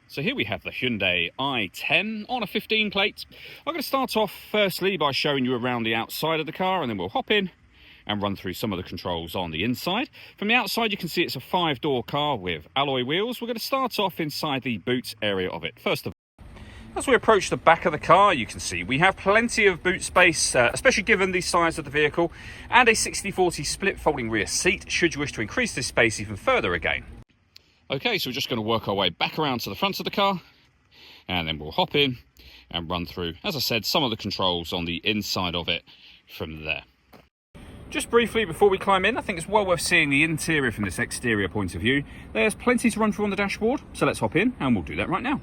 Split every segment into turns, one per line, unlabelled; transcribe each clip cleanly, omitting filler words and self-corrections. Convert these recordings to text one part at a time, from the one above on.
So here we have the Hyundai i10 on a 15 plate. I'm going to start off firstly by showing you around the outside of the car, and then we'll hop in and run through some of the controls on the inside. From the outside you can see it's a 5-door car with alloy wheels. We're going to start off inside the boot area of it. First of all, as we approach the back of the car, you can see we have plenty of boot space, especially given the size of the vehicle, and a 60/40 split folding rear seat should you wish to increase this space even further again. Okay, so we're just going to work our way back around to the front of the car, and then we'll hop in and run through, as I said, some of the controls on the inside of it from there. Just briefly before we climb in, I think it's well worth seeing the interior from this exterior point of view. There's plenty to run through on the dashboard, so let's hop in and we'll do that right now.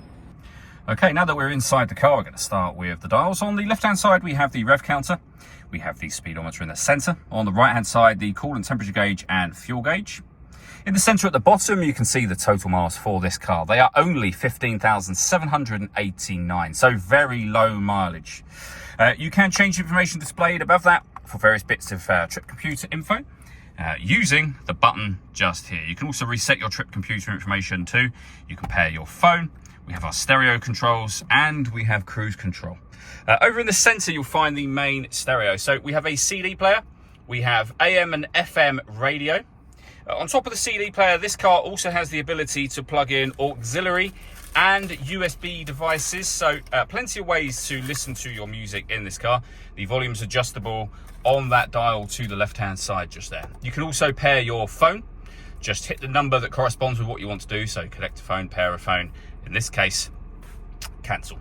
Okay, now that we're inside the car, we're going to start with the dials. On the left-hand side, we have the rev counter. We have the speedometer in the centre. On the right-hand side, the coolant temperature gauge and fuel gauge. In the centre at the bottom, you can see the total miles for this car. They are only 15,789, so very low mileage. You can change the information displayed above that for various bits of trip computer info using the button just here. You can also reset your trip computer information too. You can pair your phone. We have our stereo controls and we have cruise control. Over in the centre, you'll find the main stereo. So we have a CD player. We have AM and FM radio. On top of the CD player, this car also has the ability to plug in auxiliary and USB devices, so plenty of ways to listen to your music in this car. The volume's adjustable on that dial to the left-hand side just there. You can also pair your phone. Just hit the number that corresponds with what you want to do, so connect a phone, pair a phone. In this case, cancel.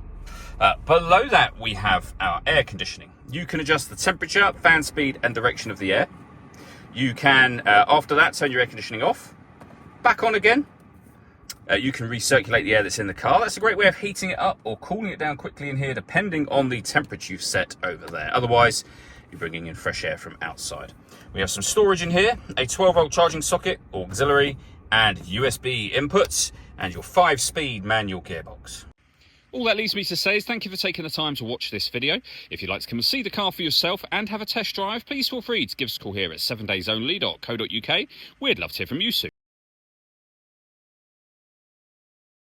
Below that, we have our air conditioning. You can adjust the temperature, fan speed, and direction of the air. You can, after that, turn your air conditioning off, back on again. You can recirculate the air that's in the car. That's a great way of heating it up or cooling it down quickly in here, depending on the temperature you've set over there. Otherwise, you're bringing in fresh air from outside. We have some storage in here, a 12-volt charging socket, auxiliary, and USB inputs, and your 5-speed manual gearbox. All that leaves me to say is thank you for taking the time to watch this video. If you'd like to come and see the car for yourself and have a test drive, please feel free to give us a call here at 7daysonly.co.uk. We'd love to hear from you soon.